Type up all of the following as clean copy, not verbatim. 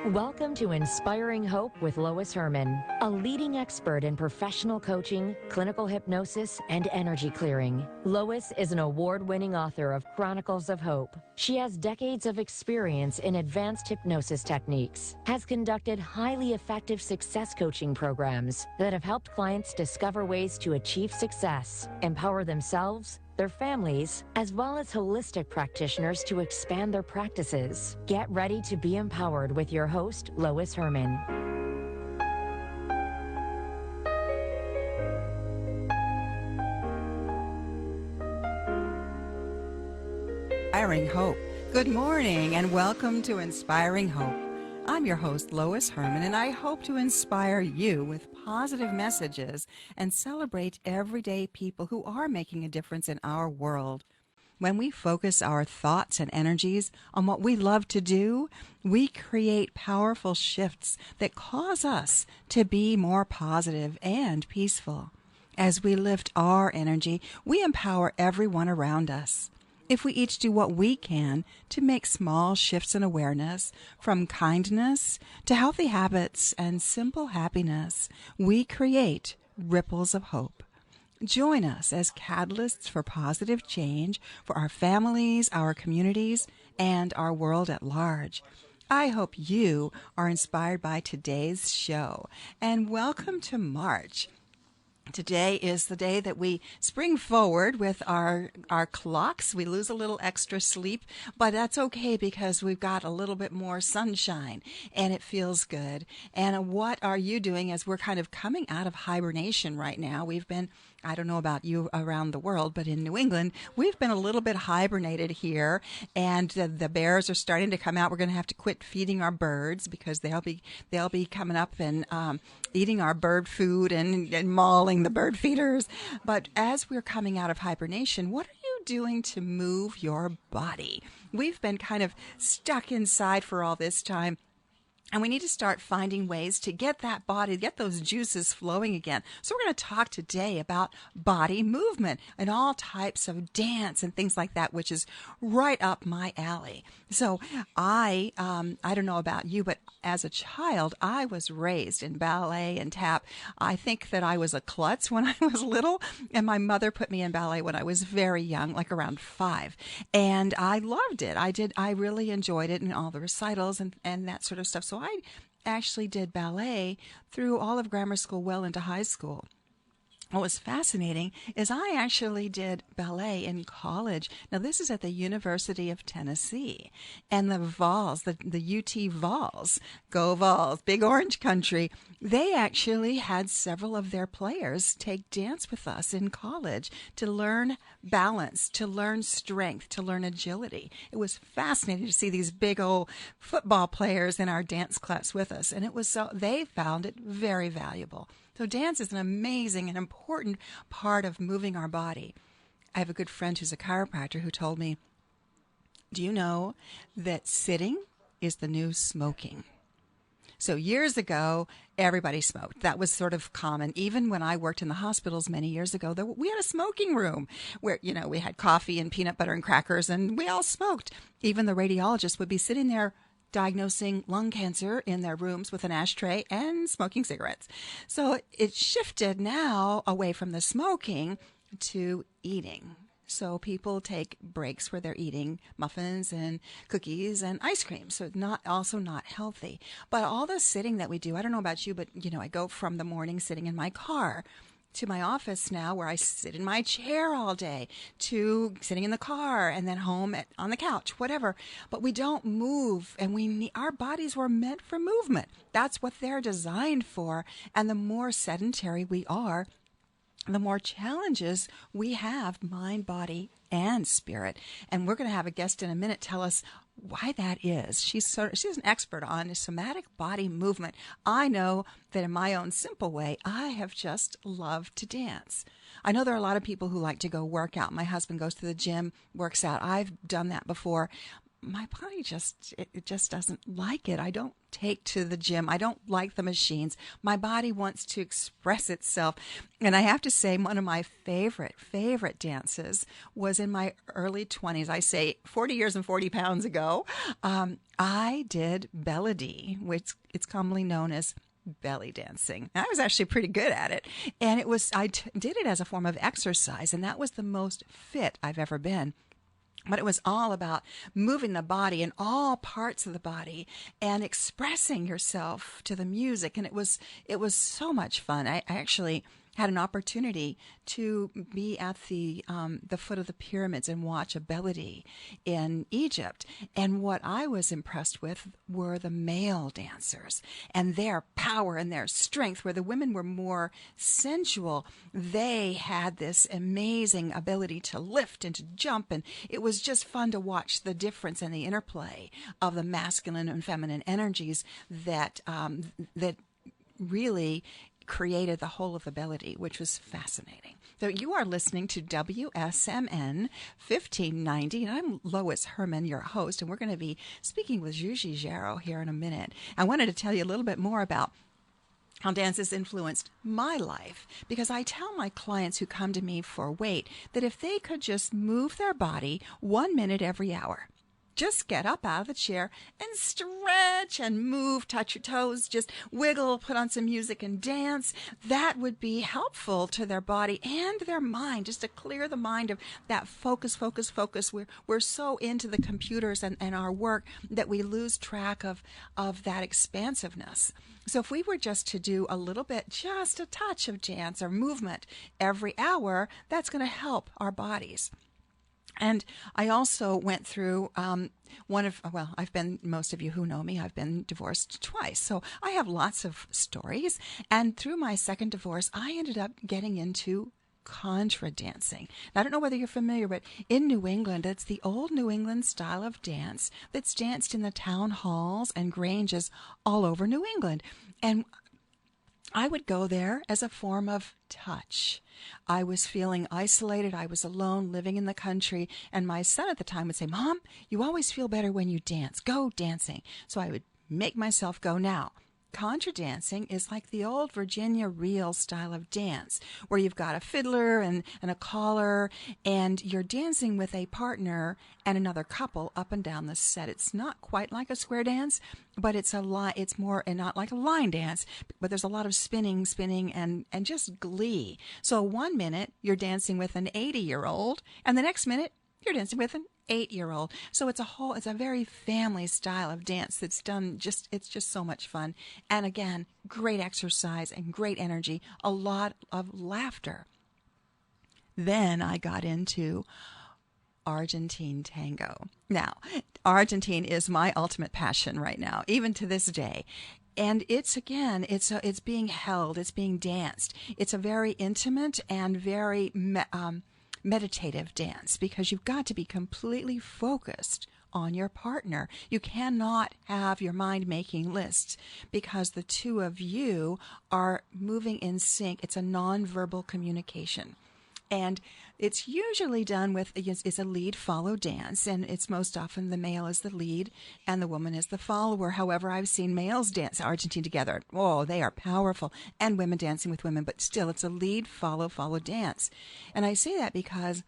Welcome to Inspiring Hope with Lois Hermann, a leading expert in professional coaching, clinical hypnosis, and energy clearing. Lois is an award-winning author of Chronicles of Hope. She has decades of experience in advanced hypnosis techniques, has conducted highly effective success coaching programs that have helped clients discover ways to achieve success, empower themselves, their families, as well as holistic practitioners to expand their practices. Get ready to be empowered with your host, Lois Hermann. Inspiring Hope. Good morning and welcome to Inspiring Hope. I'm your host, Lois Hermann, and I hope to inspire you with positive messages and celebrate everyday people who are making a difference in our world. When we focus our thoughts and energies on what we love to do, we create powerful shifts that cause us to be more positive and peaceful. As we lift our energy, we empower everyone around us. If we each do what we can to make small shifts in awareness, from kindness to healthy habits and simple happiness, we create ripples of hope. Join us as catalysts for positive change for our families, our communities, and our world at large. I hope you are inspired by today's show, and welcome to March. Today is the day that we spring forward with our clocks. We lose a little extra sleep, but that's okay because we've got a little bit more sunshine and it feels good. And what are you doing as we're kind of coming out of hibernation right now? We've been, I don't know about you around the world, but in New England, we've been a little bit hibernated here, and the bears are starting to come out. We're going to have to quit feeding our birds because they'll be coming up and eating our bird food and mauling the bird feeders. But as we're coming out of hibernation, what are you doing to move your body? We've been kind of stuck inside for all this time. And we need to start finding ways to get that body, get those juices flowing again. So we're going to talk today about body movement and all types of dance and things like that, which is right up my alley. So I don't know about you, but as a child, I was raised in ballet and tap. I think that I was a klutz when I was little, and my mother put me in ballet when I was very young, like around 5. And I loved it. I really enjoyed it and all the recitals and that sort of stuff. So I actually did ballet through all of grammar school well into high school. What was fascinating is I actually did ballet in college. Now, this is at the University of Tennessee. And the Vols, the UT Vols, go Vols, Big Orange Country, they actually had several of their players take dance with us in college to learn balance, to learn strength, to learn agility. It was fascinating to see these big old football players in our dance class with us. And they found it very valuable. So dance is an amazing and important part of moving our body. I have a good friend who's a chiropractor who told me, do you know that sitting is the new smoking? So years ago, everybody smoked. That was sort of common. Even when I worked in the hospitals many years ago, we had a smoking room where, we had coffee and peanut butter and crackers, and we all smoked. Even the radiologists would be sitting there diagnosing lung cancer in their rooms with an ashtray and smoking cigarettes. So it shifted now away from the smoking to eating. So people take breaks where they're eating muffins and cookies and ice cream. So not healthy. But all the sitting that we do, I don't know about you, but I go from the morning sitting in my car to my office now where I sit in my chair all day, to sitting in the car and then home on the couch, whatever. But we don't move, and our bodies were meant for movement. That's what they're designed for. And the more sedentary we are, the more challenges we have, mind, body, and spirit. And we're going to have a guest in a minute tell us why that is. She's an expert on somatic body movement. I know that in my own simple way, I have just loved to dance. I know there are a lot of people who like to go work out. My husband goes to the gym, works out. I've done that before. My body just doesn't like it. I don't take to the gym. I don't like the machines. My body wants to express itself. And I have to say, one of my favorite dances was in my early 20s. I say 40 years and 40 pounds ago. I did belly, which it's commonly known as belly dancing. I was actually pretty good at it. And I did it as a form of exercise, and that was the most fit I've ever been. But it was all about moving the body in all parts of the body and expressing yourself to the music. And it was so much fun. I actually had an opportunity to be at the foot of the pyramids and watch a belly in Egypt. And what I was impressed with were the male dancers and their power and their strength, where the women were more sensual. They had this amazing ability to lift and to jump, and it was just fun to watch the difference and the interplay of the masculine and feminine energies that really created the whole of the belly, which was fascinating. So you are listening to WSMN 1590, and I'm Lois Hermann, your host, and we're going to be speaking with Zsuzsi Gero here in a minute. I wanted to tell you a little bit more about how dance has influenced my life, because I tell my clients who come to me for weight that if they could just move their body 1 minute every hour, just get up out of the chair and stretch and move, touch your toes, just wiggle, put on some music and dance. That would be helpful to their body and their mind, just to clear the mind of that focus. We're so into the computers and our work that we lose track of that expansiveness. So if we were just to do a little bit, just a touch of dance or movement every hour, that's going to help our bodies. And I also went through most of you who know me, I've been divorced twice. So I have lots of stories. And through my second divorce, I ended up getting into contra dancing. Now, I don't know whether you're familiar, but in New England, it's the old New England style of dance that's danced in the town halls and granges all over New England. And I would go there as a form of touch. I was feeling isolated. I was alone, living in the country. And my son at the time would say, "Mom, you always feel better when you dance. Go dancing." So I would make myself go. Now, contra dancing is like the old Virginia reel style of dance, where you've got a fiddler and a caller, and you're dancing with a partner and another couple up and down the set. It's not quite like a square dance, but it's more, and not like a line dance, but there's a lot of spinning, and just glee. So 1 minute you're dancing with an 80-year-old, and the next minute you're dancing with an 8-year-old. So it's a very family style of dance that's done it's just so much fun. And again, great exercise and great energy, a lot of laughter. Then I got into Argentine tango. Now, Argentine is my ultimate passion right now, even to this day. And it's being held, it's being danced. It's a very intimate and very meditative dance, because you've got to be completely focused on your partner. You cannot have your mind making lists, because the two of you are moving in sync. It's a nonverbal communication. And it's usually done with, it's a lead-follow dance, and it's most often the male is the lead and the woman is the follower. However, I've seen males dance Argentine together. Oh, they are powerful. And women dancing with women, but still, it's a lead-follow dance. And I say that because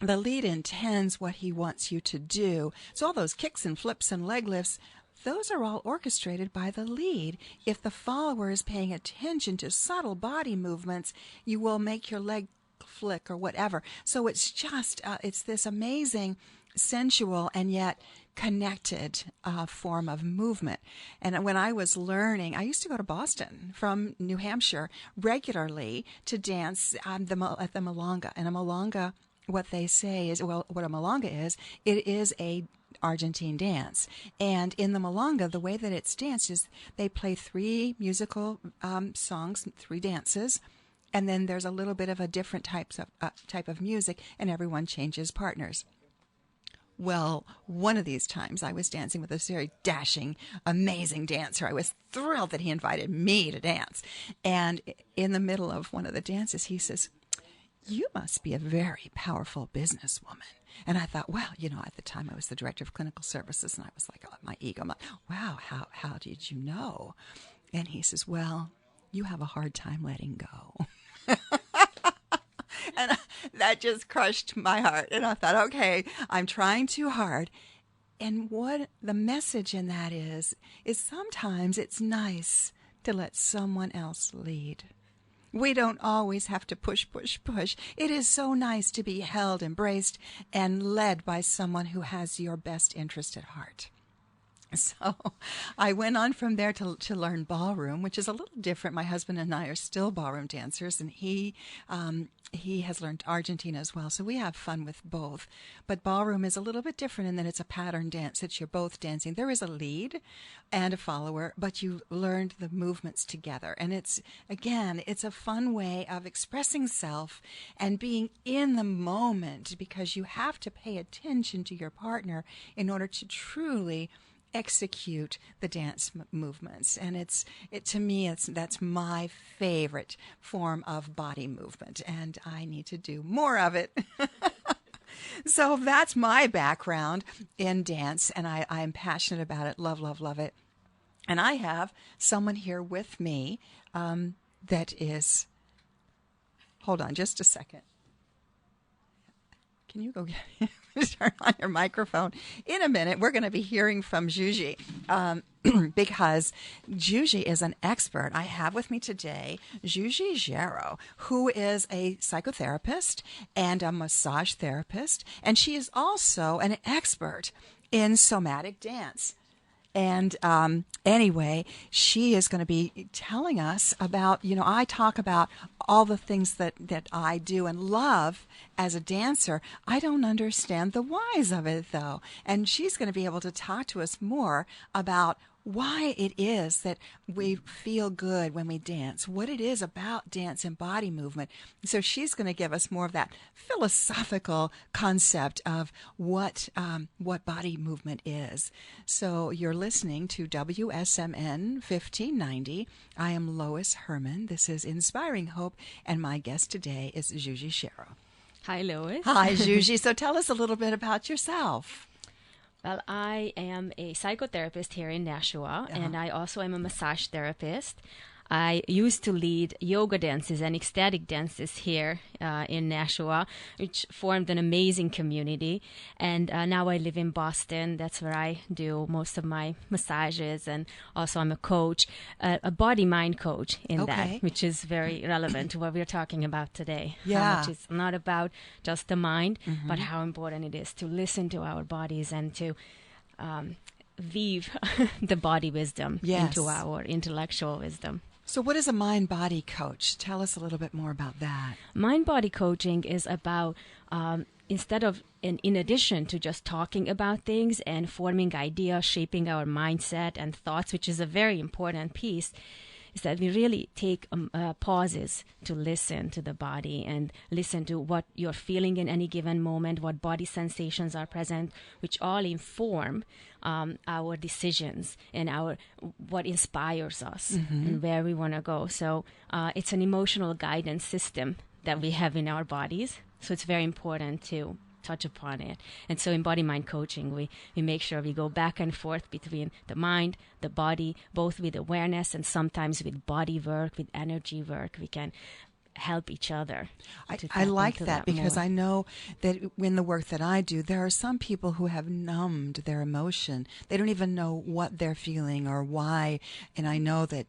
the lead intends what he wants you to do. So all those kicks and flips and leg lifts, those are all orchestrated by the lead. If the follower is paying attention to subtle body movements, you will make your leg flick or whatever. So it's just, it's this amazing, sensual, and yet connected form of movement. And when I was learning, I used to go to Boston from New Hampshire regularly to dance at the Milonga. And a Milonga, what they say is, what a Milonga is, it is a Argentine dance. And in the Milonga, the way that it's danced is they play 3 musical songs, 3 dances, and then there's a little bit of a different type of music, and everyone changes partners. Well, one of these times I was dancing with a very dashing, amazing dancer. I was thrilled that he invited me to dance. And in the middle of one of the dances, he says, you must be a very powerful businesswoman. And I thought, well, at the time I was the director of clinical services, and I was like, oh, my ego, I'm like, wow, how did you know? And he says, well, you have a hard time letting go. And that just crushed my heart. And I thought, okay, I'm trying too hard. And what the message in that is sometimes it's nice to let someone else lead. We don't always have to push. It is so nice to be held, embraced, and led by someone who has your best interest at heart. So I went on from there to learn ballroom, which is a little different. My husband and I are still ballroom dancers, and he has learned Argentina as well. So we have fun with both. But ballroom is a little bit different in that it's a pattern dance that you're both dancing. There is a lead and a follower, but you learned the movements together. And it's a fun way of expressing self and being in the moment, because you have to pay attention to your partner in order to truly execute the dance movements. And to me, that's my favorite form of body movement, and I need to do more of it. So that's my background in dance, and I'm passionate about it. Love it. And I have someone here with me that is, hold on just a second. Can you go get turn on your microphone? In a minute, we're going to be hearing from Zsuzsi, because Zsuzsi is an expert. I have with me today Zsuzsi Gero, who is a psychotherapist and a massage therapist, and she is also an expert in somatic dance. And anyway, she is going to be telling us about, I talk about all the things that I do and love as a dancer. I don't understand the whys of it, though. And she's going to be able to talk to us more about why it is that we feel good when we dance, what it is about dance and body movement. So she's going to give us more of that philosophical concept of what body movement is. So you're listening to WSMN 1590. I am Lois Hermann. This is Inspiring Hope, and my guest today is Zsuzsi Gero. Hi, Lois. Hi, Zsuzsi. So tell us a little bit about yourself. Well, I am a psychotherapist here in Nashua, and I also am a massage therapist. I used to lead yoga dances and ecstatic dances here in Nashua, which formed an amazing community. And now I live in Boston. That's where I do most of my massages. And also I'm a coach, a body-mind coach in that, which is very relevant to what we're talking about today. Yeah. How much it's not about just the mind, but how important it is to listen to our bodies and to weave the body wisdom into our intellectual wisdom. So what is a mind-body coach? Tell us a little bit more about that. Mind-body coaching is about, in addition to just talking about things and forming ideas, shaping our mindset and thoughts, which is a very important piece, is that we really take pauses to listen to the body and listen to what you're feeling in any given moment, what body sensations are present, which all inform our decisions and what inspires us and where we want to go. So it's an emotional guidance system that we have in our bodies. So it's very important to touch upon it. And so in body-mind coaching, we make sure we go back and forth between the mind, the body, both with awareness and sometimes with body work, with energy work. We can help each other. I like that because I know that in the work that I do, there are some people who have numbed their emotion. They don't even know what they're feeling or why. And I know that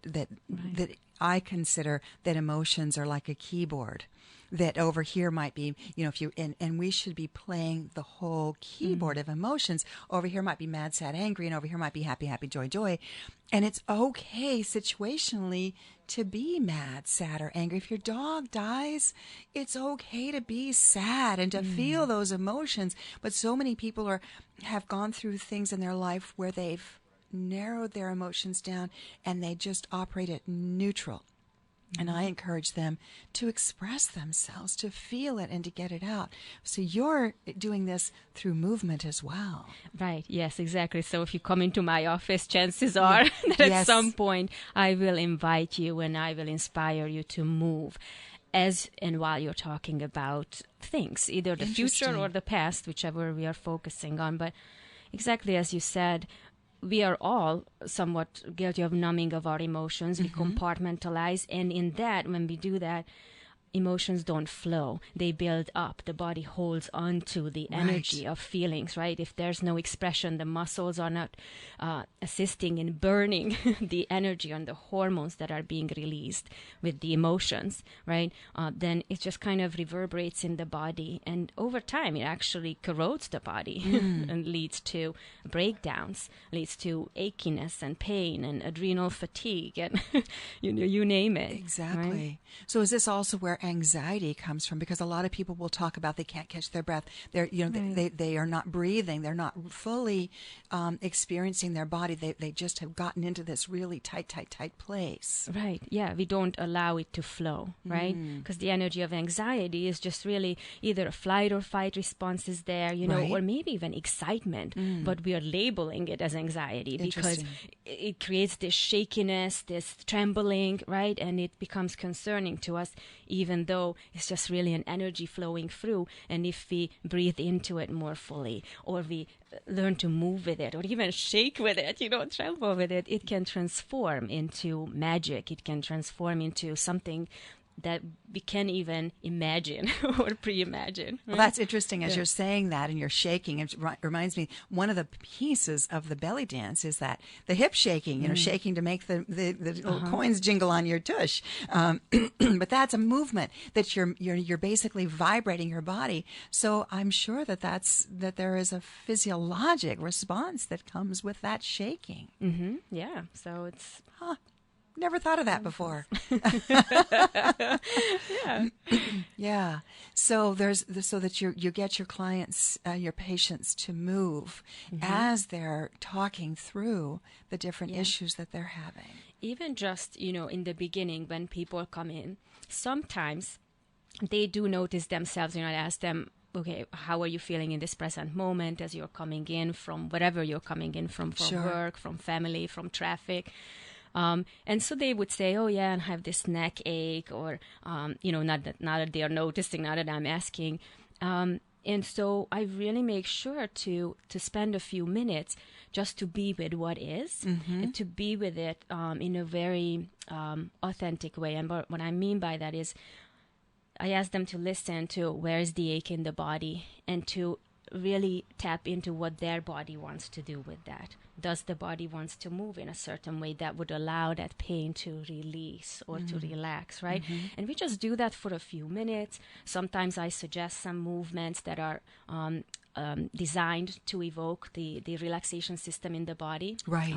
I consider that emotions are like a keyboard. That over here might be, if you, and we should be playing the whole keyboard of emotions. Over here might be mad, sad, angry, and over here might be happy, happy, joy, joy. And it's okay situationally to be mad, sad, or angry. If your dog dies, it's okay to be sad and to feel those emotions. But so many people have gone through things in their life where they've narrowed their emotions down and they just operate at neutral. And I encourage them to express themselves, to feel it, and to get it out. So you're doing this through movement as well. Right. Yes, exactly. So if you come into my office, chances are that at some point I will invite you and I will inspire you to move. as and while you're talking about things, either the future or Interesting. the past, whichever we are focusing on. But exactly as you said, we are all somewhat guilty of numbing of our emotions. We compartmentalize, and in that, when we do that, emotions don't flow. They build up. The body holds on to the energy of feelings, right? If there's no expression, the muscles are not assisting in burning the energy and the hormones that are being released with the emotions, right? Then it just kind of reverberates in the body. And over time, it actually corrodes the body and leads to breakdowns, leads to achiness and pain and adrenal fatigue and you name it. Exactly. Right? So is this also where anxiety comes from? Because a lot of people will talk about they can't catch their breath. They're, they are not breathing. They're not fully experiencing their body. They just have gotten into this really tight place. Right. Yeah. We don't allow it to flow, right? Because the energy of anxiety is just really either a flight or fight response is there, or maybe even excitement, but we are labeling it as anxiety because it creates this shakiness, this trembling, right? And it becomes concerning to us, even though it's just really an energy flowing through. And if we breathe into it more fully, or we learn to move with it, or even shake with it, tremble with it, it can transform into magic. It can transform into something that we can't even imagine or pre-imagine. Right? Well, that's interesting as you're saying that and you're shaking. It reminds me, one of the pieces of the belly dance is that the hip shaking, shaking to make the little coins jingle on your tush. But that's a movement that you're basically vibrating your body. So I'm sure that there is a physiologic response that comes with that shaking. Mm-hmm. Yeah. So it's... Never thought of that before. Yeah. So so that you get your clients, your patients to move as they're talking through the different issues that they're having. Even just, in the beginning when people come in, sometimes they do notice themselves, I ask them, okay, how are you feeling in this present moment as you're coming in from wherever you're coming in from work, from family, from traffic. And so they would say, oh, yeah, and I have this neck ache, or, not that they are noticing, not that I'm asking. And so I really make sure to spend a few minutes just to be with what is, and to be with it in a very authentic way. And what I mean by that is I ask them to listen to where is the ache in the body, and to really tap into what their body wants to do with that. Does the body wants to move in a certain way that would allow that pain to release or to relax, right? And we just do that for a few minutes. Sometimes I suggest some movements that are designed to evoke the relaxation system in the body. Right.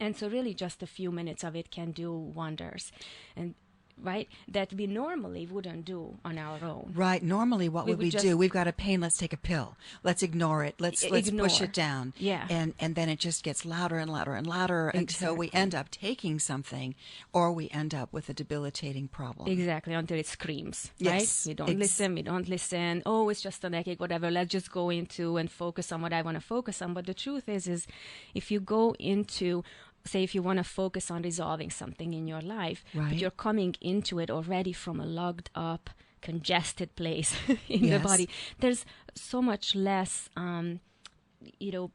And so really just a few minutes of it can do wonders. And right, that we normally wouldn't do on our own. Right. Normally, what would we do? We've got a pain. Let's take a pill. Let's ignore it. Let's push it down. Yeah. And then it just gets louder and louder and louder until we end up taking something, or we end up with a debilitating problem. Exactly, until it screams. Yes. Right? We don't listen. Oh, it's just a neck ache, whatever. Let's just go into and focus on what I want to focus on. But the truth is if you go into, say, if you want to focus on resolving something in your life, but you're coming into it already from a logged up, congested place in the body, there's so much less,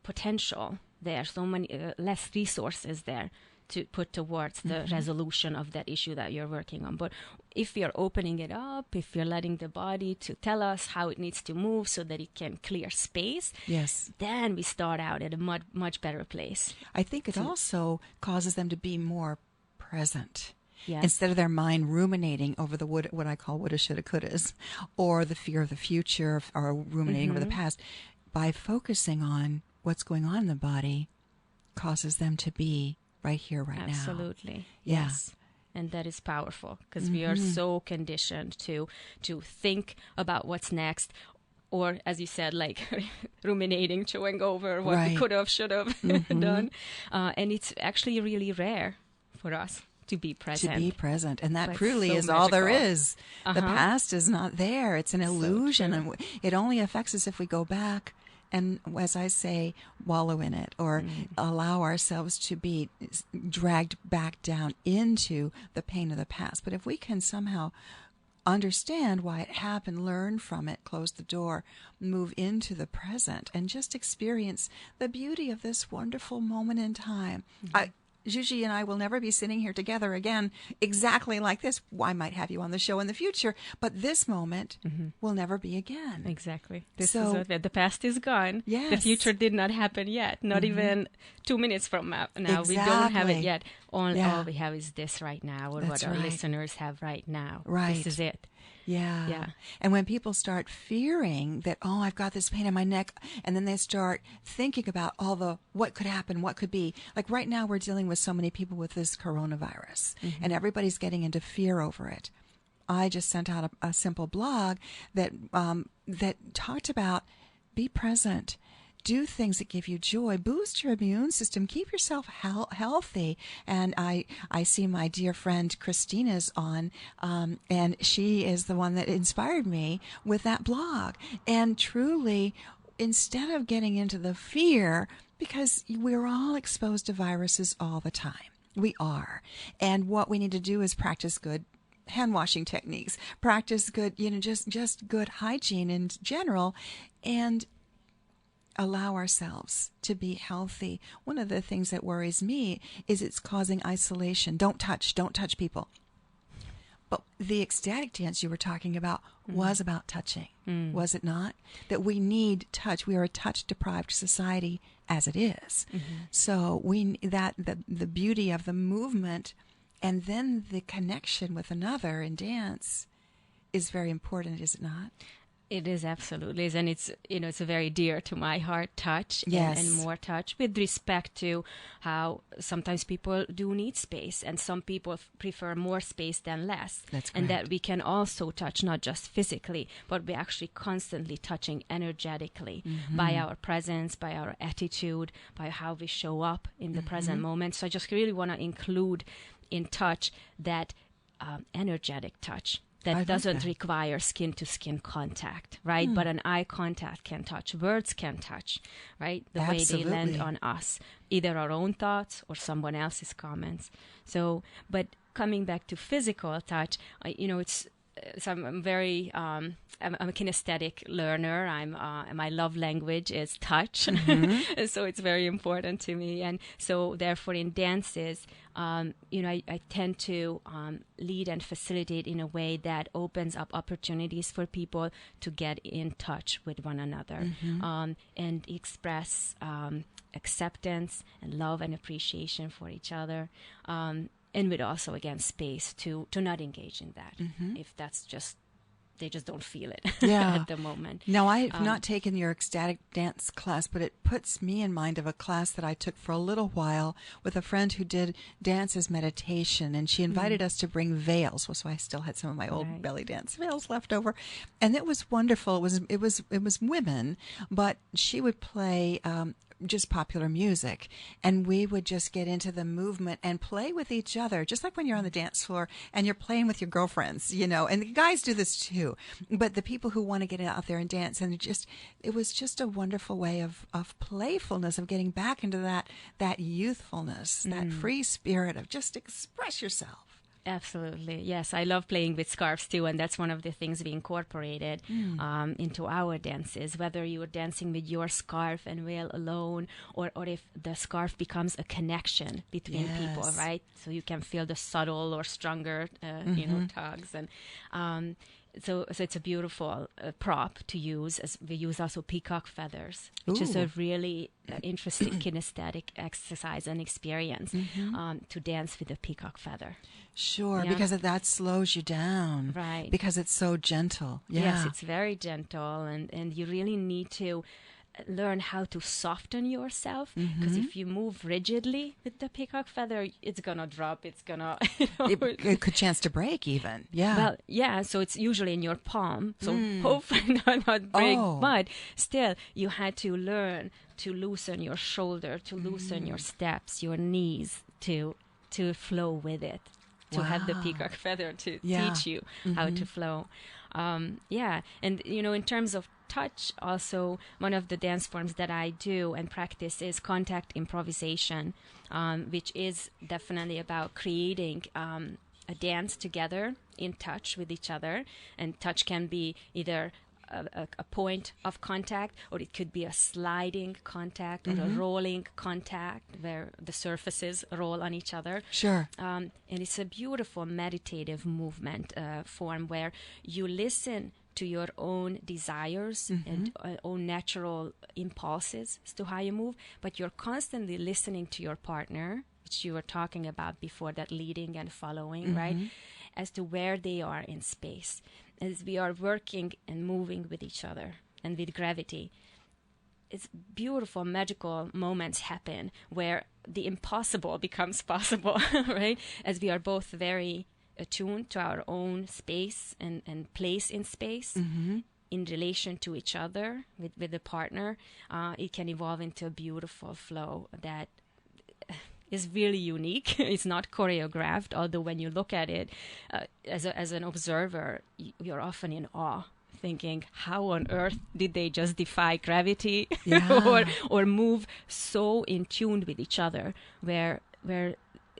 potential there, so many less resources there to put towards the resolution of that issue that you're working on. But if you're opening it up, if you're letting the body to tell us how it needs to move so that it can clear space, then we start out at a much better place. I think it also causes them to be more present. Yes. Instead of their mind ruminating over the what I call woulda, shoulda, couldas, or the fear of the future, or ruminating over the past, by focusing on what's going on in the body, causes them to be right here, right now. Absolutely. Yeah. Yes. And that is powerful because we are so conditioned to think about what's next, or as you said, like ruminating, chewing over what we could have, should have done. And it's actually really rare for us to be present. To be present. And that Like truly so is all there magical. is. The past is not there. It's an illusion. true. And it only affects us if we go back and, as I say, wallow in it, or allow ourselves to be dragged back down into the pain of the past. But if we can somehow understand why it happened, learn from it, close the door, move into the present, and just experience the beauty of this wonderful moment in time. Zsuzsi and I will never be sitting here together again exactly like this. I might have you on the show in the future, but this moment will never be again. Exactly. This is what the past is gone. Yes. The future did not happen yet. Not even 2 minutes from now. Exactly. We don't have it yet. All we have is this right now, or That's what our right. listeners have right now. Right. This is it. Yeah. Yeah. And when people start fearing that, oh, I've got this pain in my neck, and then they start thinking about all the what could happen, what could be. Like right now we're dealing with so many people with this coronavirus, and everybody's getting into fear over it. I just sent out a simple blog that that talked about be present. Do things that give you joy. Boost your immune system. Keep yourself healthy. And I see my dear friend Christina's on, and she is the one that inspired me with that blog. And truly, instead of getting into the fear, because we're all exposed to viruses all the time. We are. And what we need to do is practice good hand washing techniques, practice good, just good hygiene in general, and allow ourselves to be healthy. One of the things that worries me is it's causing isolation. Don't touch people. But the ecstatic dance you were talking about was about touching, was it not? That we need touch. We are a touch-deprived society as it is. So the beauty of the movement and then the connection with another in dance is very important, is it not? It is, absolutely, and it's it's a very dear to my heart touch. Yes. And more touch with respect to how sometimes people do need space, and some people prefer more space than less. That's correct. And that we can also touch not just physically, but we're actually constantly touching energetically by our presence, by our attitude, by how we show up in the present moment. So I just really want to include in touch that energetic touch. That doesn't require skin-to-skin contact, right? But an eye contact can touch. Words can touch, right? The Absolutely. way they land on us, either our own thoughts or someone else's comments. So, but coming back to physical touch, it's... So I'm very, I'm a kinesthetic learner. My love language is touch. So it's very important to me. And so therefore in dances, I tend to lead and facilitate in a way that opens up opportunities for people to get in touch with one another and express acceptance and love and appreciation for each other. And with also, again, space to not engage in that if that's just, they just don't feel it at the moment. Now, I've not taken your ecstatic dance class, but it puts me in mind of a class that I took for a little while with a friend who did dance as meditation, and she invited us to bring veils. So I still had some of my old belly dance veils left over, and it was wonderful. It was women, but she would play just popular music, and we would just get into the movement and play with each other, just like when you're on the dance floor and you're playing with your girlfriends, and the guys do this too, but the people who want to get out there and dance, and it was just a wonderful way of playfulness, of getting back into that youthfulness, that free spirit of just express yourself. Absolutely. Yes, I love playing with scarves too, and that's one of the things we incorporated into our dances, whether you're dancing with your scarf and veil alone, or if the scarf becomes a connection between people, right? So you can feel the subtle or stronger, tugs. And so it's a beautiful prop to use. As we use also peacock feathers, which is a really interesting kinesthetic exercise and experience to dance with a peacock feather. Sure, because that slows you down. Right. Because it's so gentle. Yeah. Yes, it's very gentle, and you really need to learn how to soften yourself, because if you move rigidly with the peacock feather, it's gonna drop, it's gonna it could chance to break even. So it's usually in your palm, so hopefully not break, but still you had to learn to loosen your shoulder, to loosen your steps, your knees, to flow with it, to have the peacock feather to teach you how to flow. And in terms of touch, also one of the dance forms that I do and practice is contact improvisation, which is definitely about creating dance together in touch with each other. And touch can be either a point of contact, or it could be a sliding contact, or a rolling contact where the surfaces roll on each other. Sure. And it's a beautiful meditative movement form where you listen to your own desires and own natural impulses as to how you move, but you're constantly listening to your partner, which you were talking about before, that leading and following, right, as to where they are in space. As we are working and moving with each other and with gravity, it's beautiful, magical moments happen where the impossible becomes possible, right? As we are both very attuned to our own space and place in space in relation to each other with the partner, it can evolve into a beautiful flow that is really unique. It's not choreographed, although when you look at it as an observer, you're often in awe, thinking, how on earth did they just defy gravity or move so in tune with each other, where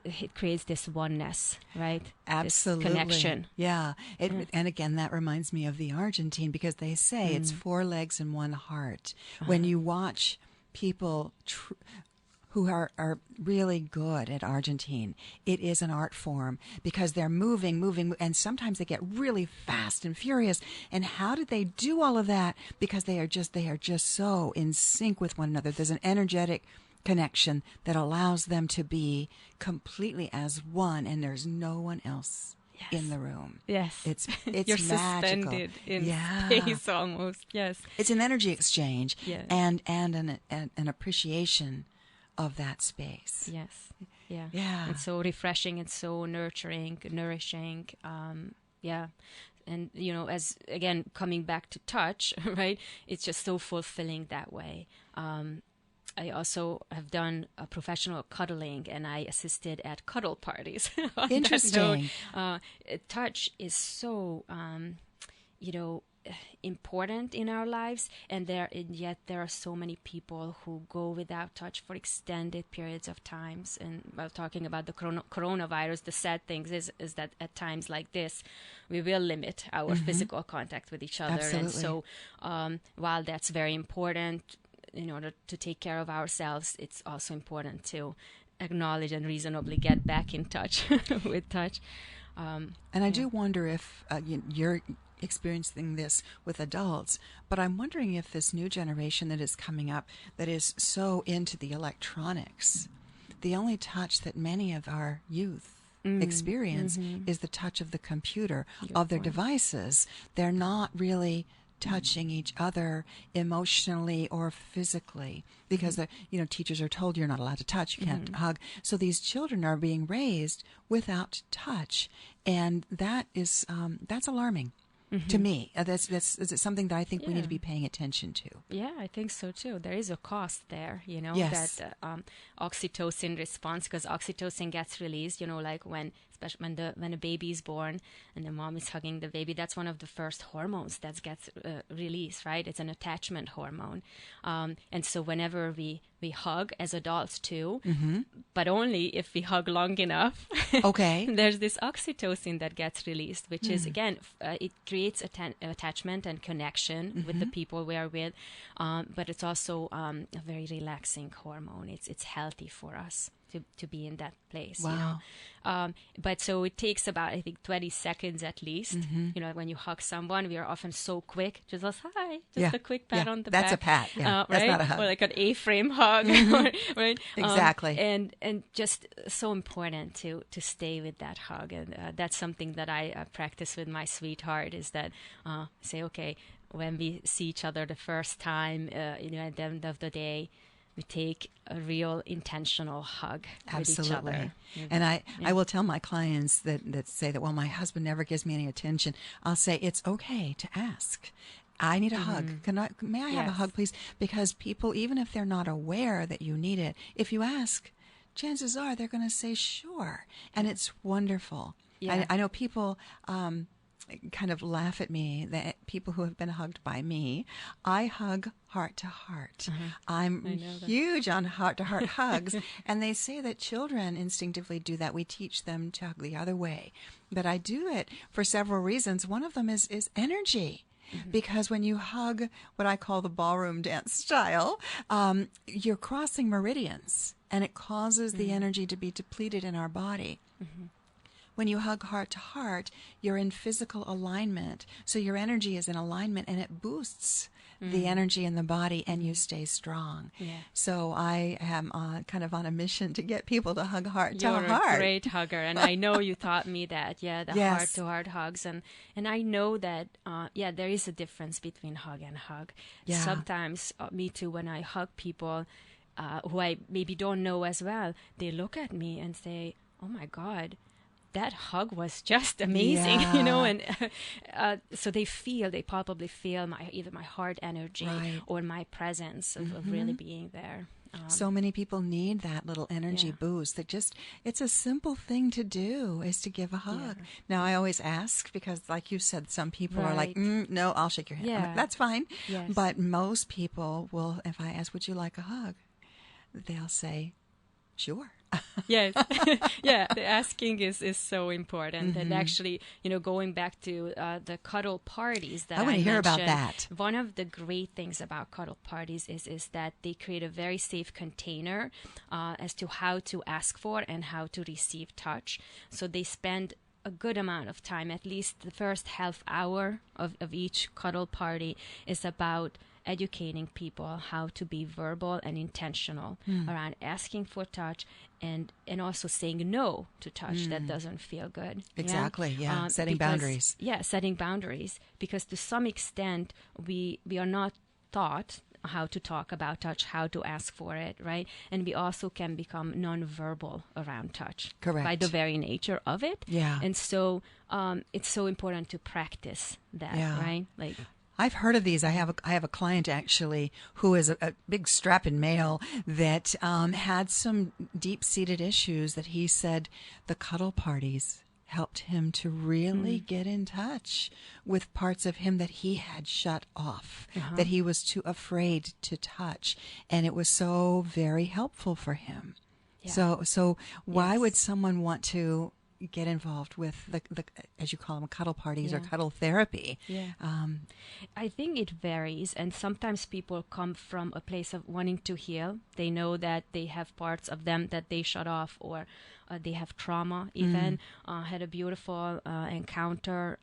it creates this oneness, right? Absolutely. This connection. Yeah. And again, that reminds me of the Argentine, because they say it's 4 legs and 1 heart. When you watch people who are really good at Argentine, it is an art form, because they're moving, and sometimes they get really fast and furious. And how did they do all of that? Because they are just so in sync with one another. There's an energetic connection that allows them to be completely as one, and there's no one else in the room. Yes. It's You're magical. suspended in space almost. Yes. It's an energy exchange Yes. and an appreciation of that space. Yes. Yeah. Yeah. It's so refreshing and so nurturing, nourishing. Yeah. And, as again, coming back to touch, right? It's just so fulfilling that way. I also have done a professional cuddling, and I assisted at cuddle parties. Interesting. Touch is so, important in our lives, and yet there are so many people who go without touch for extended periods of times. And while talking about the coronavirus, the sad thing is that at times like this, we will limit our physical contact with each other. Absolutely. And so while that's very important, in order to take care of ourselves, it's also important to acknowledge and reasonably get back in touch with touch. And I do wonder if you're experiencing this with adults, but I'm wondering if this new generation that is coming up that is so into the electronics, the only touch that many of our youth experience is the touch of the computer, of their devices. They're not really touching each other emotionally or physically, because teachers are told you're not allowed to touch, you can't hug. So these children are being raised without touch, and that is that's alarming to me. That's something that I think we need to be paying attention to. Yeah, I think so too. There is a cost there, Yes. that oxytocin response, because oxytocin gets released, like especially when a baby is born and the mom is hugging the baby. That's one of the first hormones that gets released, right? It's an attachment hormone. And so whenever we hug as adults too, but only if we hug long enough. Okay. There's this oxytocin that gets released, which is, again, it creates attachment and connection with the people we are with. But it's also a very relaxing hormone. It's healthy for us to be in that place. Wow. But so it takes about, I think, 20 seconds at least. When you hug someone, we are often so quick. Just hi, just a quick pat on the back. That's a pat. Yeah. Right? That's not a hug. Or like an A-frame hug. Right? Exactly. And just so important to stay with that hug. And that's something that I practice with my sweetheart, is that say, okay, when we see each other the first time, at the end of the day, we take a real intentional hug with each other. And I will tell my clients that say that, well, my husband never gives me any attention. I'll say, it's okay to ask. I need a hug. May I have a hug, please? Because people, even if they're not aware that you need it, if you ask, chances are they're going to say sure. And it's wonderful. Yeah. I know people kind of laugh at me, that people who have been hugged by me, I hug heart to heart. I'm huge on heart to heart hugs. And they say that children instinctively do that. We teach them to hug the other way. But I do it for several reasons. One of them is energy. Because when you hug what I call the ballroom dance style, you're crossing meridians, and it causes the energy to be depleted in our body. When you hug heart to heart, you're in physical alignment. So your energy is in alignment, and it boosts the energy in the body, and you stay strong. So I am kind of on a mission to get people to hug heart to heart. You're a great hugger, and I know you taught me that, heart-to-heart hugs. And I know that, there is a difference between hug and hug. Sometimes, me too, when I hug people who I maybe don't know as well, they look at me and say, oh my God, that hug was just amazing, and so they probably feel either my heart energy or my presence of really being there. So many people need that little energy boost. It's a simple thing to do, is to give a hug. Now, I always ask, because like you said, some people are like, no, I'll shake your hand. I'm like, that's fine. But most people will, if I ask, would you like a hug? They'll say, sure. Yes. The asking is so important. And actually, going back to the cuddle parties that I want to hear about mentioned, that. One of the great things about cuddle parties is that they create a very safe container as to how to ask for and how to receive touch. So they spend a good amount of time, at least the first half hour of each cuddle party is about educating people how to be verbal and intentional around asking for touch and also saying no to touch that doesn't feel good. Exactly, setting boundaries. Yeah, setting boundaries. Because to some extent, we are not taught how to talk about touch, how to ask for it, right? And we also can become nonverbal around touch. Correct. By the very nature of it. Yeah. And so it's so important to practice that, right? Like, I've heard of these. I have a client actually who is a big strapping male that had some deep-seated issues that he said the cuddle parties helped him to really get in touch with parts of him that he had shut off, that he was too afraid to touch, and it was so very helpful for him. So why would someone want to get involved with the as you call them, cuddle parties or cuddle therapy? I think it varies, and sometimes people come from a place of wanting to heal. They know that they have parts of them that they shut off, or they have trauma even. Had a beautiful encounter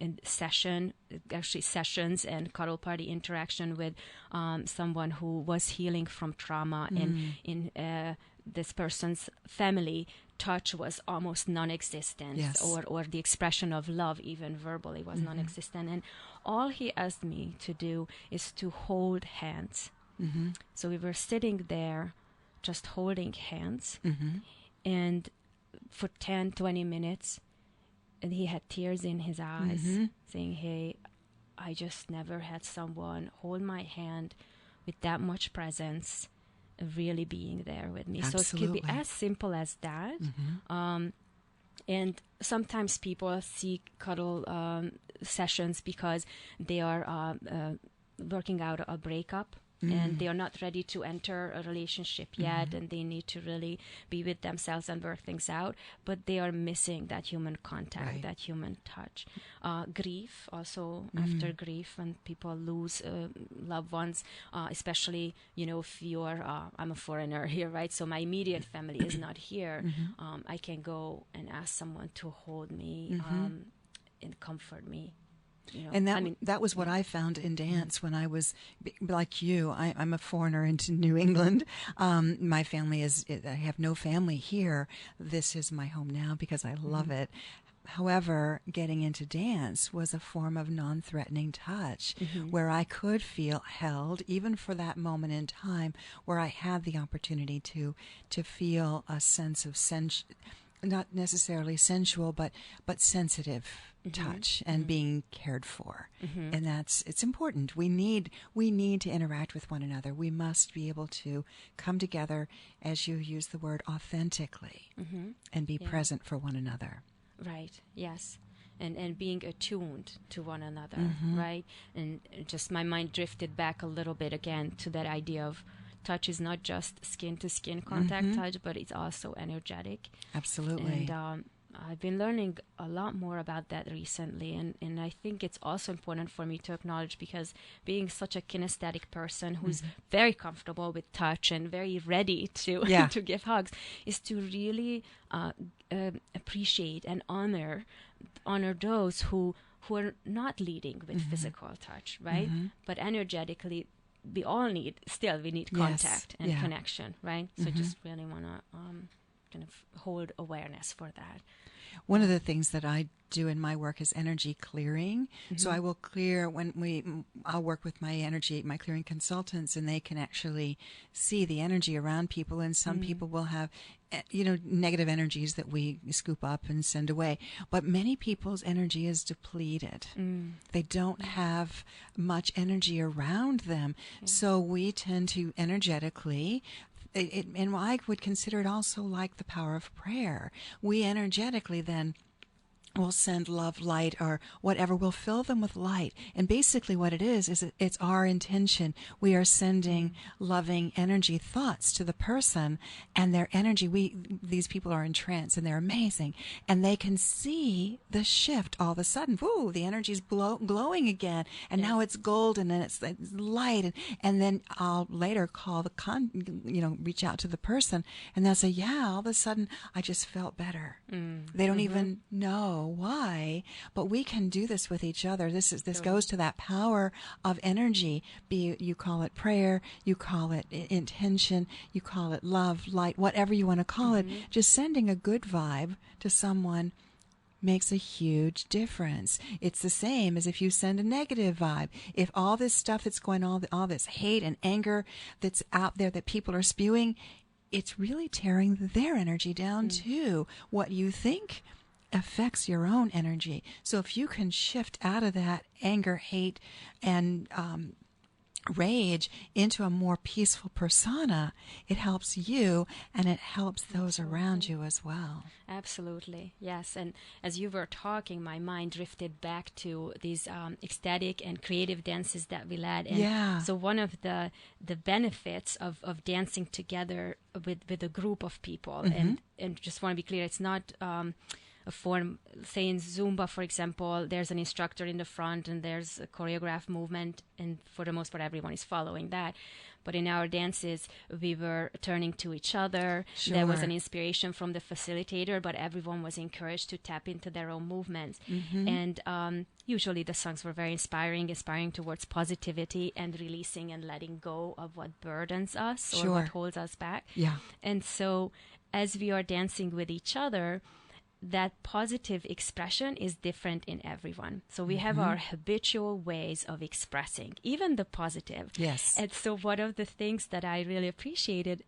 in sessions and cuddle party interaction with someone who was healing from trauma, and in this person's family, touch was almost non-existent, or the expression of love, even verbally, was non-existent. And all he asked me to do is to hold hands. So we were sitting there just holding hands, and for 10, 20 minutes, and he had tears in his eyes, saying, hey, I just never had someone hold my hand with that much presence, really being there with me. Absolutely. So it could be as simple as that. And sometimes people seek cuddle sessions because they are working out a breakup, and they are not ready to enter a relationship yet, and they need to really be with themselves and work things out, but they are missing that human contact, that human touch. Grief also, after grief, when people lose loved ones, especially, if you're, I'm a foreigner here, right? So my immediate family is not here. I can go and ask someone to hold me and comfort me. And that was what I found in dance when I was like you. I'm a foreigner into New England. My family I have no family here. This is my home now because I love it. However, getting into dance was a form of non-threatening touch where I could feel held, even for that moment in time, where I had the opportunity to feel a sense of not necessarily sensual, but sensitive touch and being cared for. And it's important. We need to interact with one another. We must be able to come together, as you use the word, authentically, and be present for one another. Right. Yes. and being attuned to one another, right? And just my mind drifted back a little bit again to that idea of touch is not just skin to skin contact touch, but it's also energetic. Absolutely. And I've been learning a lot more about that recently, and I think it's also important for me to acknowledge, because being such a kinesthetic person who's very comfortable with touch and very ready to to give hugs, is to really appreciate and honor those who are not leading with physical touch, right? But energetically, we need contact and connection, right? So just really want to kind of hold awareness for that. One of the things that I do in my work is energy clearing. So I will clear I'll work with my clearing consultants, and they can actually see the energy around people. And some people will have, negative energies that we scoop up and send away. But many people's energy is depleted. They don't have much energy around them. So we tend to energetically, and I would consider it also like the power of prayer. We energetically then will send love, light, or whatever. We'll fill them with light. And basically what it is it's our intention. We are sending loving energy thoughts to the person, and their energy, these people are in trance, and they're amazing. And they can see the shift all of a sudden. Woo, the energy's glowing again. And now it's golden, and it's light. And then I'll later call reach out to the person, and they'll say, all of a sudden I just felt better. They don't even know why, but we can do this with each other. This goes to that power of energy. You call it prayer, you call it intention, you call it love, light, whatever you want to call it. Just sending a good vibe to someone makes a huge difference. It's the same as if you send a negative vibe. If all this stuff that's going on, all this hate and anger that's out there that people are spewing, it's really tearing their energy down too. What you think affects your own energy. So if you can shift out of that anger, hate, and rage into a more peaceful persona, it helps you, and it helps those around you as well. Absolutely, yes. And as you were talking, my mind drifted back to these ecstatic and creative dances that we led. And so one of the benefits of dancing together with a group of people, and just want to be clear, it's not a form, say in Zumba, for example, there's an instructor in the front and there's a choreographed movement, and for the most part everyone is following that. But in our dances, we were turning to each other. There was an inspiration from the facilitator, but everyone was encouraged to tap into their own movements. And usually the songs were very inspiring towards positivity and releasing and letting go of what burdens us or what holds us back. And so as we are dancing with each other, that positive expression is different in everyone. So we have our habitual ways of expressing, even the positive. And so one of the things that I really appreciated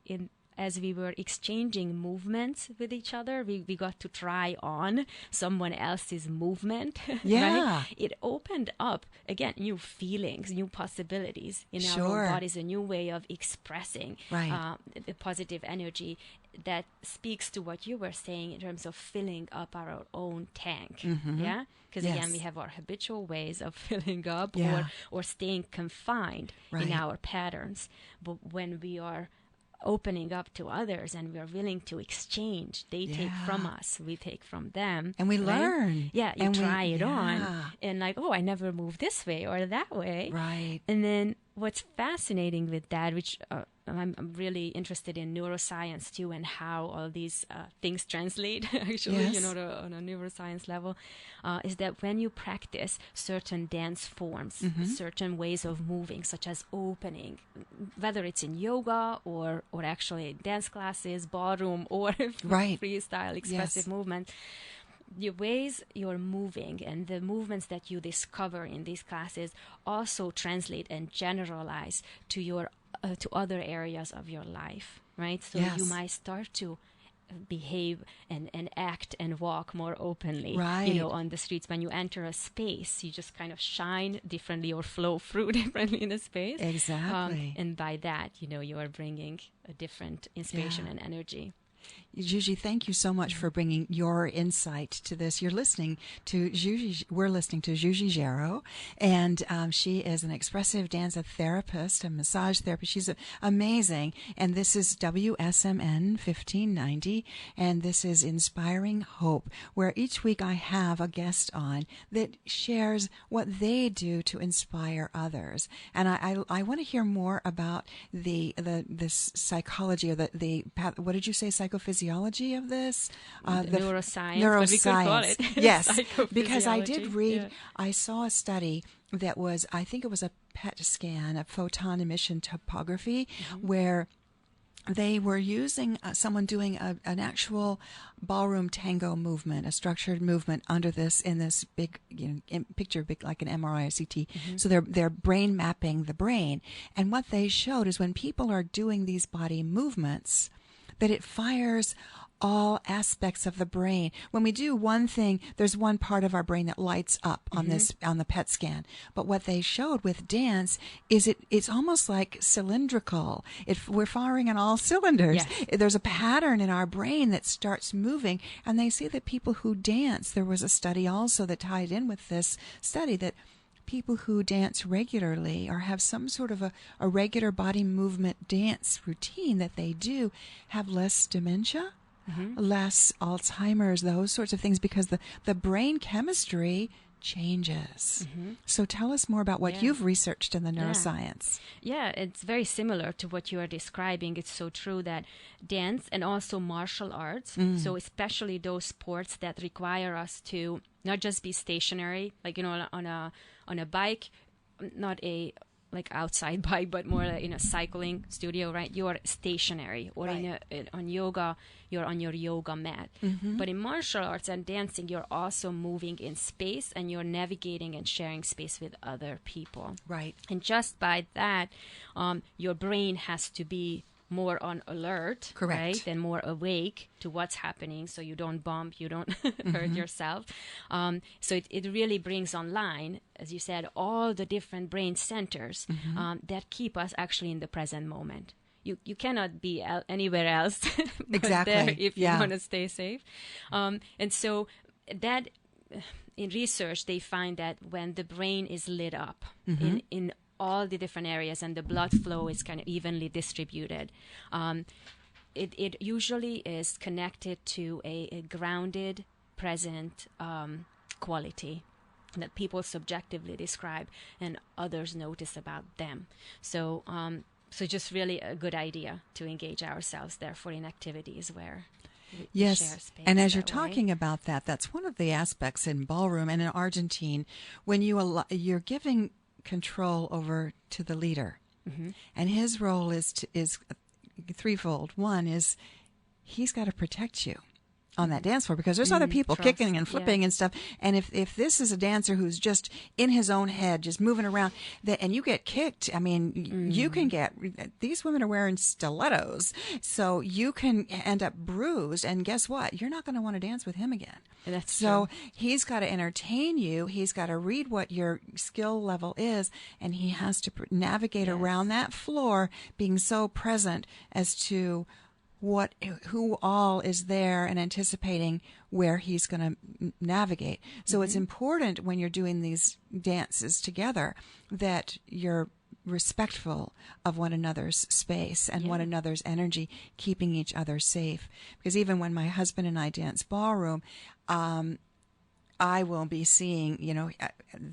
as we were exchanging movements with each other, we got to try on someone else's movement. Right? It opened up, again, new feelings, new possibilities in our own bodies, a new way of expressing the positive energy that speaks to what you were saying in terms of filling up our own tank. Because again, we have our habitual ways of filling up or staying confined in our patterns. But when we are opening up to others and we are willing to exchange, they take from us, we take from them, and we learn. You try it on, and like, I never moved this way or that way. And then what's fascinating with that, which I'm really interested in neuroscience too, and how all these things translate actually, on a neuroscience level, is that when you practice certain dance forms, certain ways of moving, such as opening, whether it's in yoga or actually dance classes, ballroom, or freestyle expressive movement, the ways you're moving and the movements that you discover in these classes also translate and generalize to your to other areas of your life, right? So you might start to behave and act and walk more openly, on the streets. When you enter a space, you just kind of shine differently or flow through differently in the space. Exactly. And by that, you are bringing a different inspiration and energy. Zsuzsi, thank you so much for bringing your insight to this. We're listening to Zsuzsi Gero, and she is an expressive dance therapist, a massage therapist. She's amazing, and this is WSMN 1590, and this is Inspiring Hope, where each week I have a guest on that shares what they do to inspire others. And I want to hear more about this psychology, or the what did you say, psychophysiology of this? The neuroscience, neuroscience. But we could call it. Yes, because I did read, Yeah. I saw a study that was, I think it was a PET scan, a photon emission topography, where they were using someone doing an actual ballroom tango movement, a structured movement under this, in this big, picture big like an MRI or CT. So they're brain mapping the brain, and what they showed is when people are doing these body movements, that it fires all aspects of the brain. When we do one thing, there's one part of our brain that lights up on on the PET scan. But what they showed with dance is it's almost like cylindrical. We're firing on all cylinders. Yes. There's a pattern in our brain that starts moving, and they say that people who dance, there was a study also that tied in with this study, that people who dance regularly or have some sort of a regular body movement dance routine that they do have less dementia, less Alzheimer's, those sorts of things, because the brain chemistry changes. So tell us more about what you've researched in the neuroscience. Yeah, it's very similar to what you are describing. It's so true that dance and also martial arts, so especially those sports that require us to not just be stationary, like, on a bike, not a like outside bike, but more like in a cycling studio, right? You are stationary, or on yoga, you're on your yoga mat. But in martial arts and dancing, you're also moving in space, and you're navigating and sharing space with other people. Right. And just by that, your brain has to be more on alert, Correct. Right? And more awake to what's happening, so you don't bump, you don't hurt yourself. So it really brings online, as you said, all the different brain centers that keep us actually in the present moment. You cannot be anywhere else but Exactly. there if you Yeah. want to stay safe. And so that, in research, they find that when the brain is lit up in all the different areas, and the blood flow is kind of evenly distributed, it usually is connected to a grounded, present quality that people subjectively describe and others notice about them. So just really a good idea to engage ourselves, therefore, in activities where we share Yes, space. and as you're that way. talking about that, that's one of the aspects in ballroom and in Argentine, when you're giving control over to the leader, and his role is threefold. One is he's got to protect you on that dance floor, because there's other people trust, kicking and flipping and stuff. And if this is a dancer who's just in his own head, just moving around, and you get kicked, I mean, you can get, these women are wearing stilettos, so you can end up bruised. And guess what? You're not going to want to dance with him again. That's so true. He's got to entertain you. He's got to read what your skill level is, and he has to navigate around that floor, being so present as to who all is there, and anticipating where he's going to navigate. So it's important when you're doing these dances together that you're respectful of one another's space and one another's energy, keeping each other safe. Because even when my husband and I dance ballroom, I will be seeing,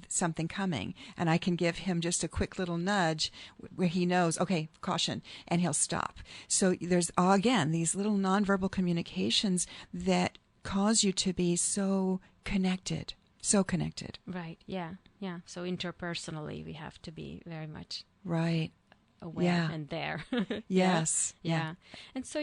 something coming, and I can give him just a quick little nudge where he knows, okay, caution, and he'll stop. So there's, again, these little nonverbal communications that cause you to be so connected. Right, yeah. So interpersonally, we have to be very much Right. aware and there. Yes. Yeah. And so,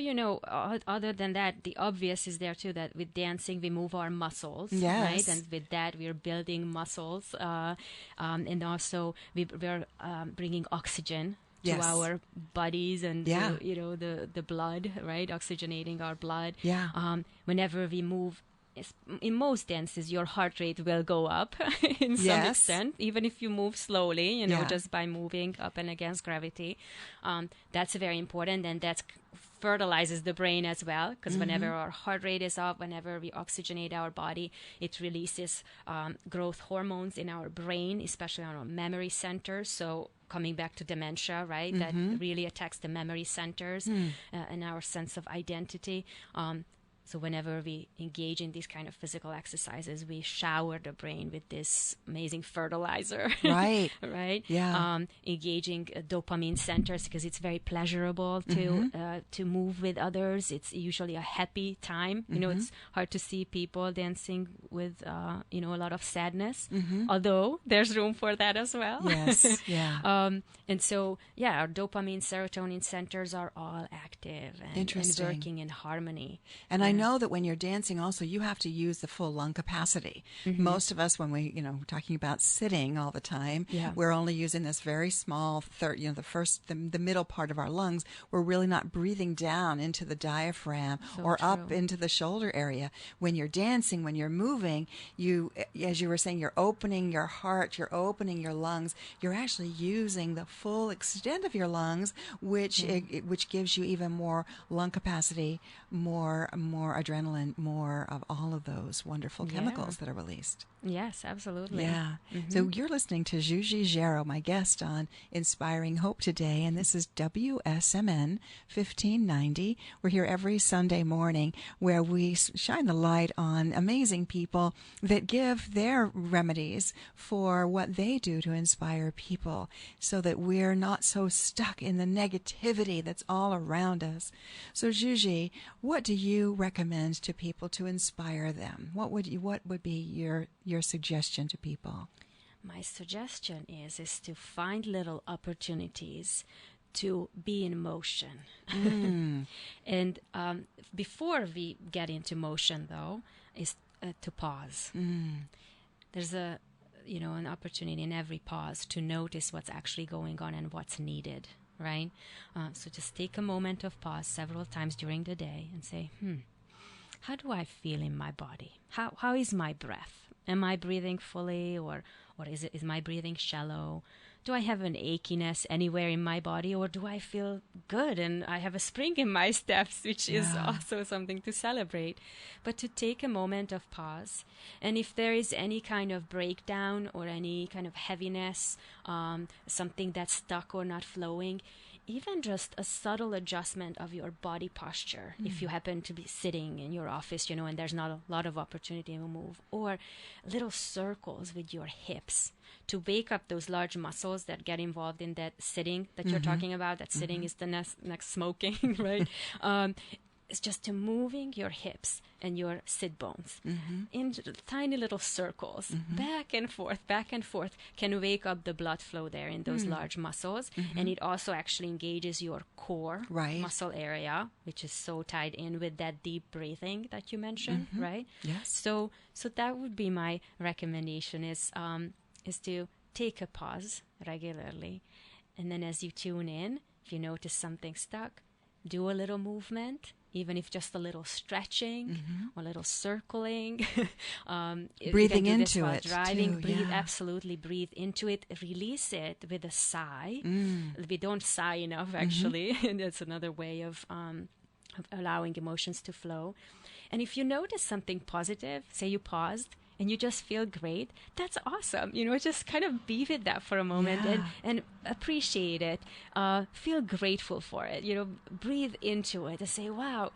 other than that, the obvious is there too, that with dancing, we move our muscles, Yes. right? And with that, we're building muscles. And also we're bringing oxygen to our bodies and, to, the blood, right? Oxygenating our blood. Yeah. Whenever we move, in most dances, your heart rate will go up in some extent, even if you move slowly, just by moving up and against gravity. That's very important, and that's fertilizes the brain as well, because whenever our heart rate is up, whenever we oxygenate our body, it releases growth hormones in our brain, especially on our memory centers. So coming back to dementia, right, that really attacks the memory centers and our sense of identity. So whenever we engage in these kind of physical exercises, we shower the brain with this amazing fertilizer. Right. Right. Yeah. Engaging dopamine centers, because it's very pleasurable to move with others. It's usually a happy time. You know, it's hard to see people dancing with a lot of sadness. Although there's room for that as well. Yes. Yeah. And so, our dopamine, serotonin centers are all active and working in harmony. And I know that when you're dancing also, you have to use the full lung capacity. Most of us, when we're talking about sitting all the time, we're only using this very small the middle part of our lungs. We're really not breathing down into the diaphragm up into the shoulder area. When you're dancing, when you're moving, as you were saying, you're opening your heart, you're opening your lungs. You're actually using the full extent of your lungs, which gives you even more lung capacity, more adrenaline, more of all of those wonderful chemicals that are released. Yes, absolutely. Yeah. So you're listening to Zsuzsi Gero, my guest on Inspiring Hope today, and this is WSMN 1590. We're here every Sunday morning where we shine the light on amazing people that give their remedies for what they do to inspire people so that we're not so stuck in the negativity that's all around us. So Zsuzsi, what do you recommend to people to inspire them? What would be your suggestion to people? My suggestion is to find little opportunities to be in motion. And before we get into motion, though, is to pause. There's an opportunity in every pause to notice what's actually going on and what's needed, right? So just take a moment of pause several times during the day and say, how do I feel in my body? How is my breath? Am I breathing fully, or is my breathing shallow? Do I have an achiness anywhere in my body, or do I feel good and I have a spring in my steps, which is also something to celebrate? But to take a moment of pause, and if there is any kind of breakdown or any kind of heaviness, something that's stuck or not flowing, even just a subtle adjustment of your body posture, if you happen to be sitting in your office, and there's not a lot of opportunity to move, or little circles with your hips to wake up those large muscles that get involved in that sitting that you're talking about. That sitting is the next smoking, right? It's just to moving your hips and your sit bones in tiny little circles, back and forth, can wake up the blood flow there in those large muscles. And it also actually engages your core muscle area, which is so tied in with that deep breathing that you mentioned, right? Yes. So that would be my recommendation is to take a pause regularly. And then as you tune in, if you notice something stuck, do a little movement, even if just a little stretching or a little circling. Breathing into it. Driving, too, breathe, absolutely breathe into it. Release it with a sigh. We don't sigh enough, actually. And that's another way of allowing emotions to flow. And if you notice something positive, say you paused, and you just feel great, that's awesome. Just kind of be with that for a moment and appreciate it. Feel grateful for it. Breathe into it and say, wow,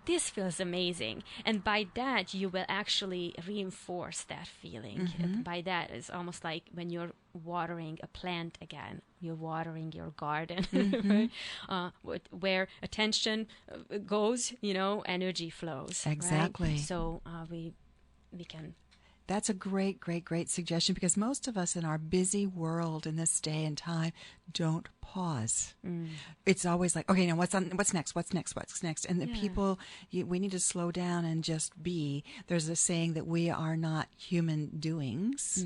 this feels amazing. And by that, you will actually reinforce that feeling. And by that, it's almost like when you're watering a plant again. You're watering your garden, right? Where attention goes, energy flows. Exactly. Right? So we can... That's a great, great, great suggestion, because most of us in our busy world in this day and time don't pause. It's always like, okay, now what's next? And the people, we need to slow down and just be. There's a saying that we are not human doings.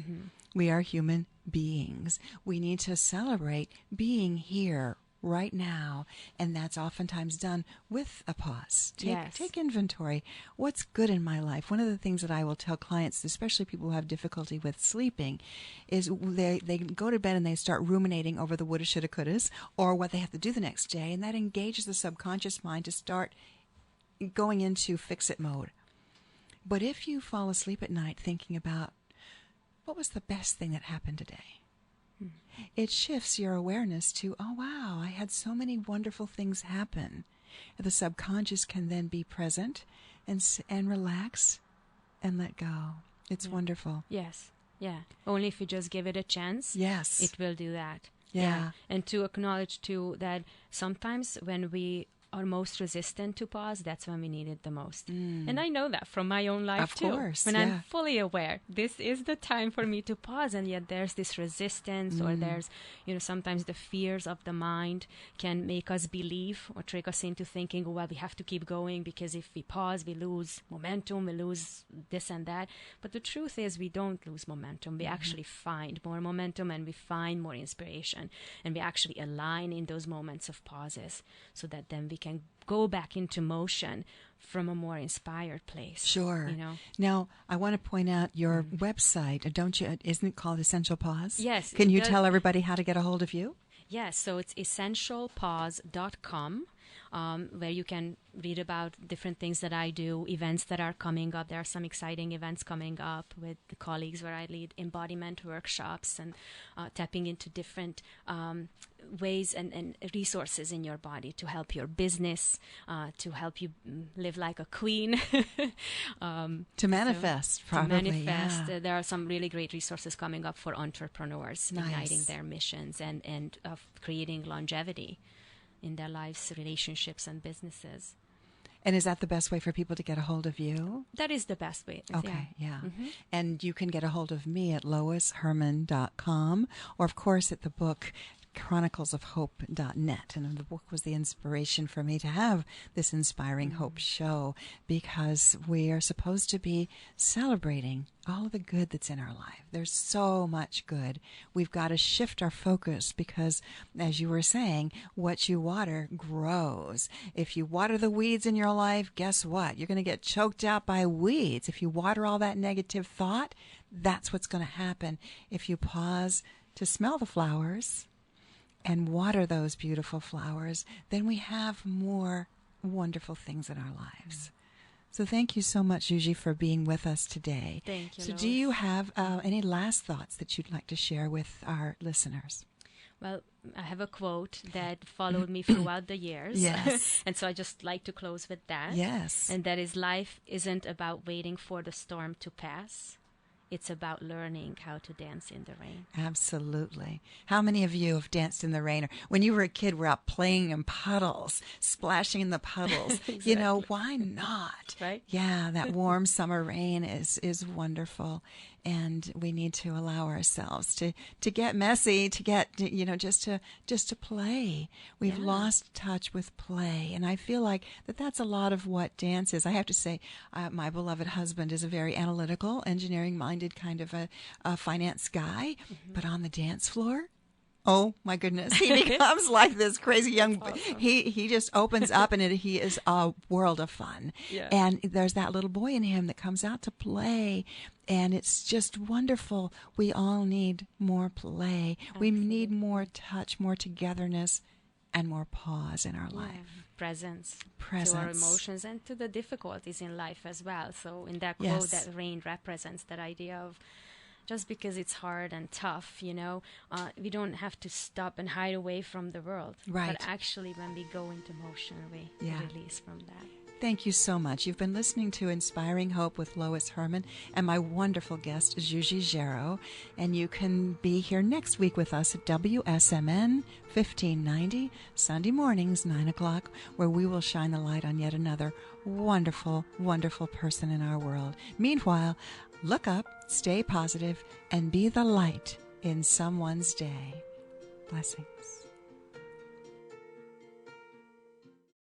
We are human beings. We need to celebrate being here right now. And that's oftentimes done with a pause. Yes. Take inventory. What's good in my life? One of the things that I will tell clients, especially people who have difficulty with sleeping, is they go to bed and they start ruminating over the woulda, shoulda, couldas, or what they have to do the next day. And that engages the subconscious mind to start going into fix-it mode. But if you fall asleep at night thinking about what was the best thing that happened today, it shifts your awareness to, oh, wow, I had so many wonderful things happen. The subconscious can then be present and relax and let go. It's wonderful. Yes. Yeah. Only if you just give it a chance. Yes. It will do that. Yeah. And to acknowledge, too, that sometimes when we are most resistant to pause, that's when we need it the most. And I know that from my own life, too. Of course, when I'm fully aware, this is the time for me to pause, and yet there's this resistance, or there's, sometimes the fears of the mind can make us believe or trick us into thinking, well, we have to keep going, because if we pause, we lose momentum, we lose this and that. But the truth is, we don't lose momentum. We actually find more momentum, and we find more inspiration, and we actually align in those moments of pauses, so that then we can go back into motion from a more inspired place. Sure. Now, I want to point out your website, don't you? Isn't it called Essential Pause? Yes. Can you tell everybody how to get a hold of you? Yes, so it's essentialpause.com, where you can read about different things that I do, events that are coming up. There are some exciting events coming up with the colleagues where I lead embodiment workshops and tapping into different ways and resources in your body to help your business, to help you live like a queen. To manifest, probably. To manifest. Yeah. There are some really great resources coming up for entrepreneurs, Nice. igniting their missions and creating longevity in their lives, relationships, and businesses. And is that the best way for people to get a hold of you? That is the best way. Okay, yeah. And you can get a hold of me at loishermann.com, or of course at the book chroniclesofhope.net. And the book was the inspiration for me to have this Inspiring Hope show, because we are supposed to be celebrating all of the good that's in our life. There's so much good. We've got to shift our focus because, as you were saying, what you water grows. If you water the weeds in your life, guess what? You're going to get choked out by weeds. If you water all that negative thought, that's what's going to happen. If you pause to smell the flowers and water those beautiful flowers, then we have more wonderful things in our lives. So thank you so much, Zsuzsi, for being with us today. Thank you, So Lois. do you have any last thoughts that you'd like to share with our listeners? Well, I have a quote that followed me throughout the years. Yes. And so I just like to close with that. Yes. And that is, life isn't about waiting for the storm to pass. It's about learning how to dance in the rain. Absolutely. How many of you have danced in the rain? Or when you were a kid, were out playing in puddles, splashing in the puddles. Exactly. Why not? Right? Yeah, that warm summer rain is wonderful. And we need to allow ourselves to get messy, to get, just to play. We've lost touch with play. And I feel like that's a lot of what dance is. I have to say, my beloved husband is a very analytical, engineering-minded kind of a finance guy. But on the dance floor, oh my goodness, he becomes like this crazy young, awesome. He just opens up, and he is a world of fun. Yeah. And there's that little boy in him that comes out to play, and it's just wonderful. We all need more play. Absolutely. We need more touch, more togetherness, and more pause in our life. Presence to our Presence. emotions and to the difficulties in life as well. So in that quote, Yes. that rain represents that idea of, just because it's hard and tough, we don't have to stop and hide away from the world. Right. But actually, when we go into motion, we release from that. Thank you so much. You've been listening to Inspiring Hope with Lois Hermann and my wonderful guest, Zsuzsi Gero. And you can be here next week with us at WSMN 1590, Sunday mornings, 9 o'clock, where we will shine the light on yet another wonderful, wonderful person in our world. Meanwhile, look up, stay positive, and be the light in someone's day. Blessings.